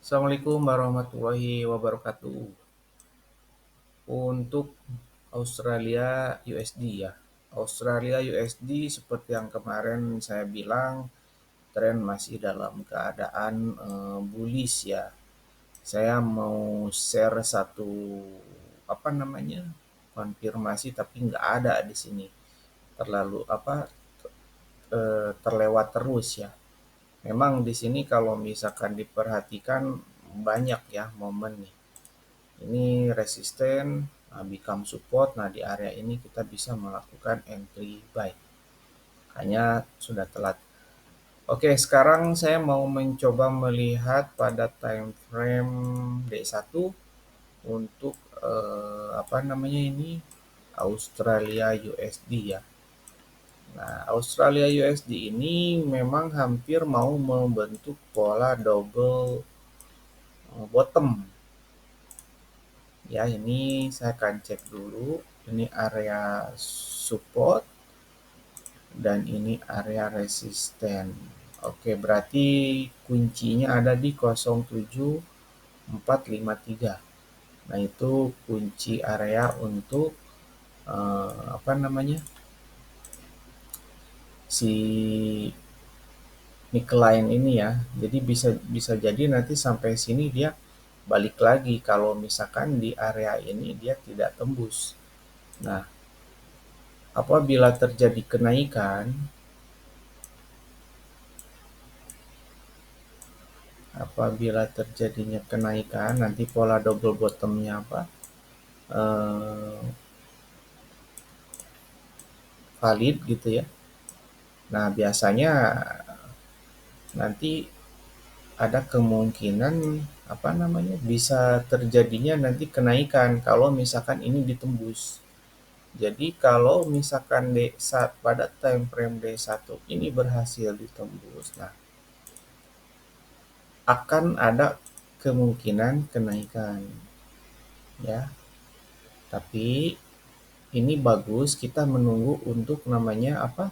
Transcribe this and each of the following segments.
Assalamualaikum warahmatullahi wabarakatuh. Untuk Australia USD ya. Australia USD seperti yang kemarin saya bilang, tren masih dalam keadaan bullish ya. Saya mau share satu apa namanya konfirmasi tapi nggak ada di sini. Terlalu terlewat terus ya. Memang di sini kalau misalkan diperhatikan banyak ya momen nih. Ini resisten, become support. Nah, di area ini kita bisa melakukan entry buy. Hanya sudah telat. Oke, sekarang saya mau mencoba melihat pada time frame D1 untuk apa namanya ini Australia USD ya. Nah, Australia USD ini memang hampir mau membentuk pola double bottom. Ya, ini saya akan cek dulu. Ini area support dan ini area resisten. Oke, berarti kuncinya ada di 07453. Nah, itu kunci area untuk apa namanya? Si Nickeline ini ya. Jadi bisa bisa jadi nanti sampai sini dia balik lagi kalau misalkan di area ini dia tidak tembus. Nah, apabila terjadi kenaikan, apabila terjadinya kenaikan nanti pola double bottomnya apa eh, valid gitu ya. Nah, biasanya nanti ada kemungkinan apa namanya bisa terjadinya nanti kenaikan kalau misalkan ini ditembus. Jadi kalau misalkan saat pada time frame D1 ini berhasil ditembus, nah akan ada kemungkinan kenaikan ya. Tapi ini bagus kita menunggu untuk namanya apa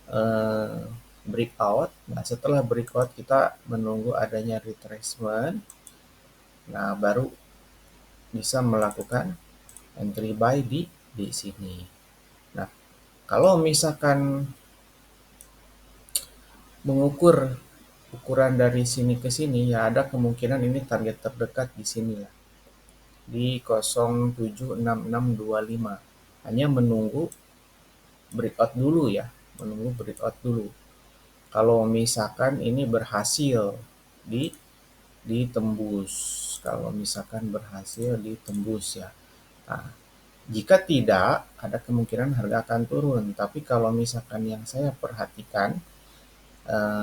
eh, breakout. Nah, setelah breakout kita menunggu adanya retracement. Nah, baru bisa melakukan entry buy di sini. Nah, kalau misalkan mengukur ukuran dari sini ke sini ya ada kemungkinan ini target terdekat di sini ya di 076625. Hanya menunggu breakout dulu ya, menunggu breakout dulu. Kalau misalkan ini berhasil di ditembus, kalau misalkan berhasil ditembus ya. Nah, jika tidak, ada kemungkinan harga akan turun. Tapi kalau misalkan yang saya perhatikan,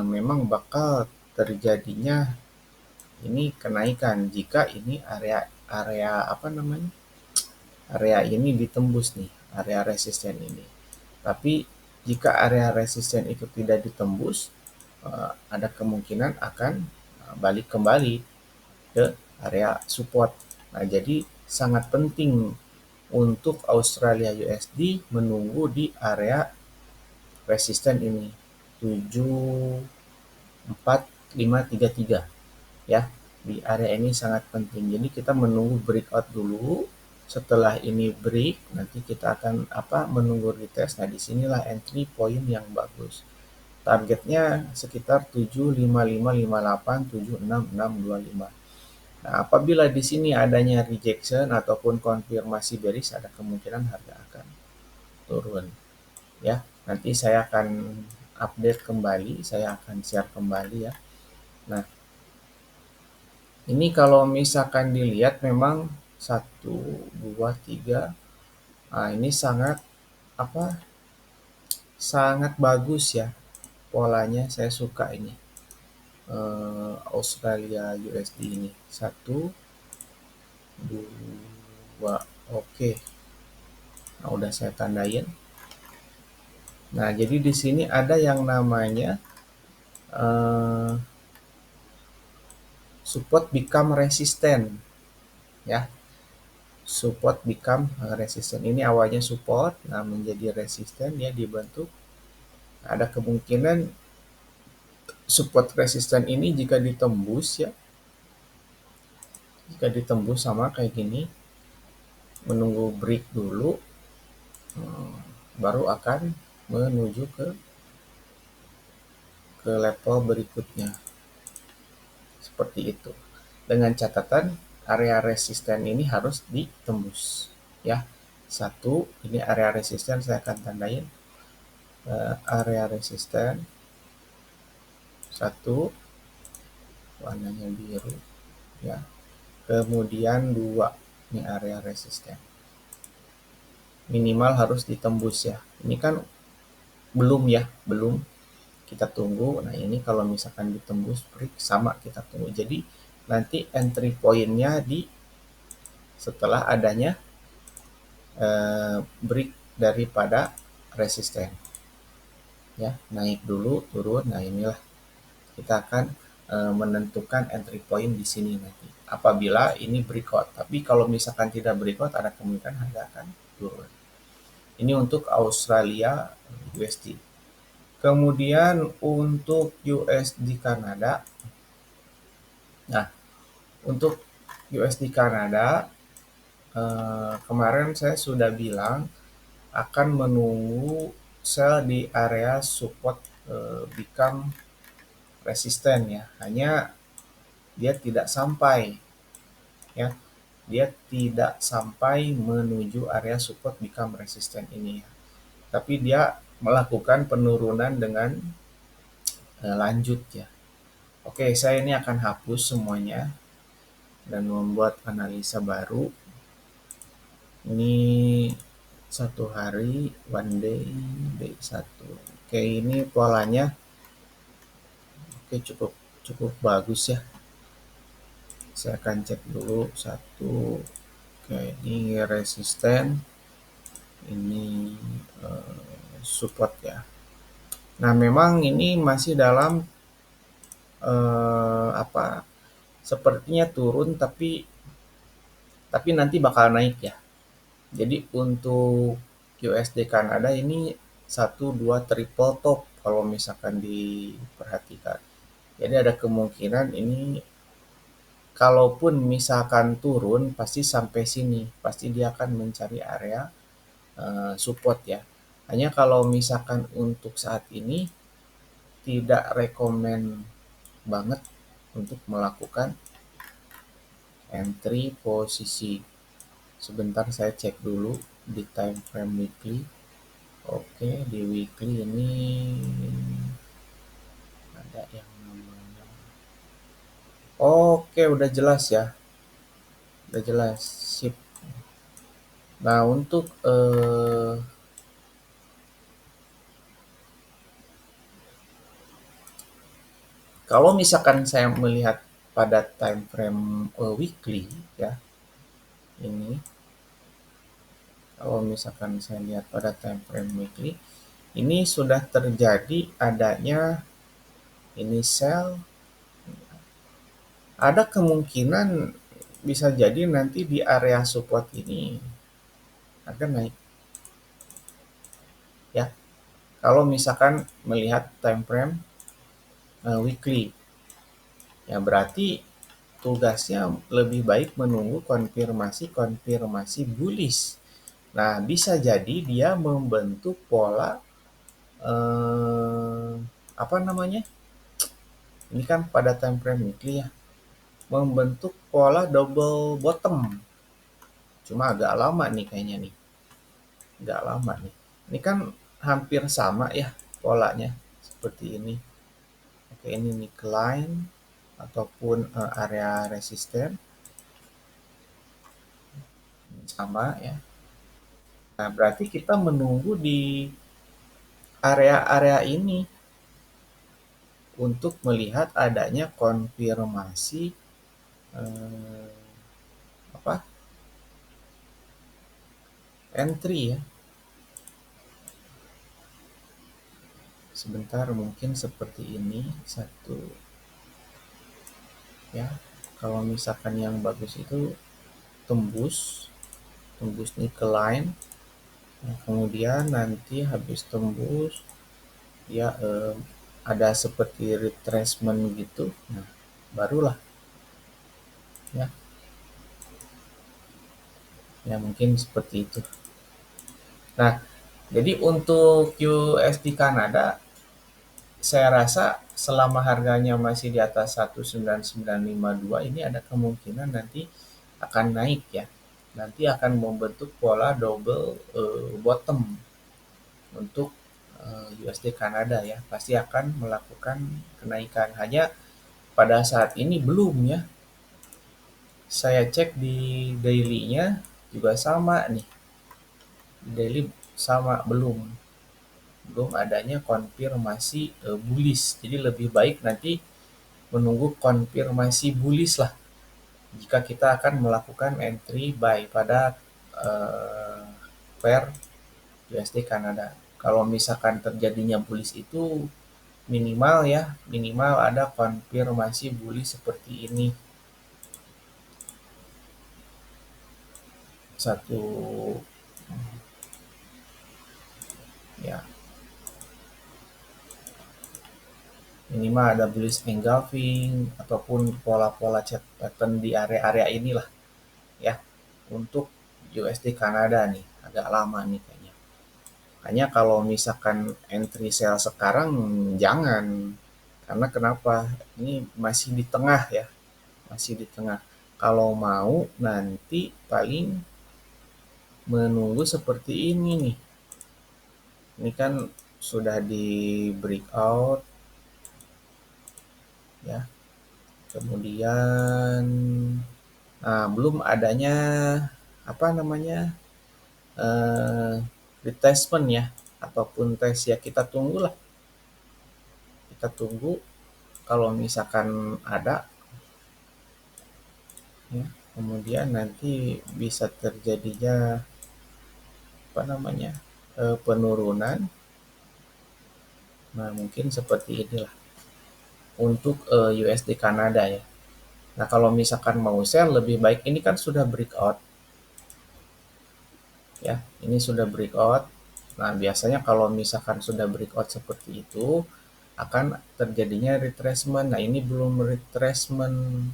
memang bakal terjadinya ini kenaikan jika ini area area apa namanya area ini ditembus nih, area resisten ini. Tapi jika area resisten itu tidak ditembus, ada kemungkinan akan balik kembali ke area support. Nah, jadi sangat penting untuk Australia USD menunggu di area resisten ini 7453 ya. Di area ini sangat penting. Jadi kita menunggu breakout dulu. Setelah ini break, nanti kita akan menunggu retest. Nah, disinilah entry point yang bagus. Targetnya sekitar 75558, 76625. Nah, apabila di sini adanya rejection ataupun konfirmasi bearish, ada kemungkinan harga akan turun. Ya, nanti saya akan update kembali, saya akan share kembali ya. Nah, ini kalau misalkan dilihat memang satu, dua, tiga, nah ini sangat apa? Sangat bagus ya polanya. Saya suka ini Australia USD ini. Satu, dua, oke. Nah, udah saya tandain. Nah, jadi di sini ada yang namanya eh, support become resistant ya. Support become resistant. Ini awalnya support, nah menjadi resisten ya dibentuk. Ada kemungkinan support resisten ini jika ditembus ya Jika ditembus sama kayak gini, menunggu break dulu, baru akan menuju ke level berikutnya. Seperti itu. Dengan catatan area resisten ini harus ditembus ya. Satu, ini area resisten saya akan tandain area resisten. Satu, warnanya biru ya. Kemudian dua, ini area resisten. Minimal harus ditembus ya. Ini kan belum ya, belum. Kita tunggu. Nah, ini kalau misalkan ditembus break sama kita tunggu. Jadi nanti entry point-nya di setelah adanya break daripada resisten ya, naik dulu turun. Nah, inilah kita akan menentukan entry point di sini nanti apabila ini breakout. Tapi kalau misalkan tidak breakout, ada kemungkinan harga akan turun. Ini untuk Australia USD. Kemudian untuk USD Kanada. Nah, untuk USD Kanada kemarin saya sudah bilang akan menunggu sell di area support become resisten ya. Hanya dia tidak sampai ya. Dia tidak sampai menuju area support become resisten ini ya. Tapi dia melakukan penurunan dengan lanjut ya. Oke, saya ini akan hapus semuanya dan membuat analisa baru. Ini satu hari, one day, day satu. Oke, ini polanya oke, cukup bagus ya. Saya akan cek dulu satu. Oke, ini resisten, ini support ya. Nah, memang ini masih dalam apa? Sepertinya turun, tapi nanti bakal naik ya. Jadi untuk USD Kanada ini 1, 2 triple top kalau misalkan diperhatikan. Jadi ada kemungkinan ini kalaupun misalkan turun pasti sampai sini, pasti dia akan mencari area support ya. Hanya kalau misalkan untuk saat ini tidak rekomen banget untuk melakukan entry posisi. Sebentar saya cek dulu di time frame weekly. Oke, di weekly ini ada yang namanya. Oke, udah jelas ya. Udah jelas. Sip. Nah, untuk kalau misalkan saya melihat pada time frame weekly ya. Ini kalau misalkan saya lihat pada time frame weekly, ini sudah terjadi adanya ini sell. Ada kemungkinan bisa jadi nanti di area support ini akan naik ya. Kalau misalkan melihat time frame weekly ya, berarti tugasnya lebih baik menunggu konfirmasi bullish. Nah, bisa jadi dia membentuk pola apa namanya? Ini kan pada time frame weekly ya, membentuk pola double bottom. Cuma agak lama nih kayaknya nih. Agak lama nih. Ini kan hampir sama ya polanya seperti ini. Oke, ini neckline ataupun area resisten sama ya. Nah, berarti kita menunggu di area-area ini untuk melihat adanya konfirmasi apa entry ya. Sebentar, mungkin seperti ini satu ya. Kalau misalkan yang bagus itu tembus neckline. Nah, kemudian nanti habis tembus ya ada seperti retracement gitu. Nah, barulah ya Ya mungkin seperti itu. Nah, jadi untuk USD Kanada, saya rasa selama harganya masih di atas 19952 ini ada kemungkinan nanti akan naik ya. Nanti akan membentuk pola double bottom untuk USD Kanada ya. Pasti akan melakukan kenaikan. Hanya pada saat ini belum ya. Saya cek di daily-nya juga sama nih. Di daily sama belum. Belum adanya konfirmasi bullish. Jadi lebih baik nanti menunggu konfirmasi bullish lah jika kita akan melakukan entry buy pada pair USD Kanada. Kalau misalkan terjadinya bullish itu minimal ya, minimal ada konfirmasi bullish seperti ini. Satu ya, minimal ada bullish engulfing ataupun pola-pola chart pattern di area-area inilah ya untuk USD Kanada nih, agak lama nih kayaknya. Hanya kalau misalkan entry sell sekarang jangan. Karena kenapa? Ini masih di tengah ya, masih di tengah. Kalau mau nanti paling menunggu seperti ini nih. Ini kan sudah di breakout ya. Kemudian belum adanya apa namanya eh, retestment ya ataupun tes ya, kita tunggulah, kita tunggu kalau misalkan ada ya, kemudian nanti bisa terjadinya apa namanya penurunan. Nah mungkin seperti inilah untuk USD Kanada ya. Nah kalau misalkan mau sell lebih baik, ini kan sudah breakout ya, ini sudah breakout. Nah biasanya kalau misalkan sudah breakout seperti itu akan terjadinya retracement. Nah ini belum retracement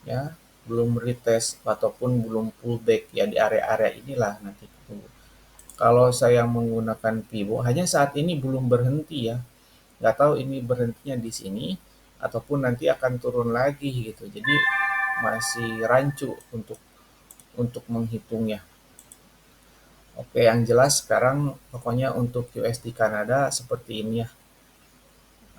ya, belum retest ataupun belum pullback ya, di area-area inilah nanti tunggu. Kalau saya menggunakan Pivo hanya saat ini belum berhenti ya, nggak tahu ini berhentinya di sini ataupun nanti akan turun lagi gitu. Jadi masih rancu untuk menghitungnya. Oke, yang jelas sekarang pokoknya untuk USD Kanada seperti ini ya.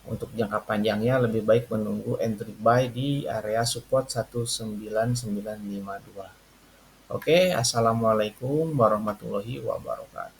Untuk jangka panjangnya lebih baik menunggu entry buy di area support 19952. Oke, assalamualaikum warahmatullahi wabarakatuh.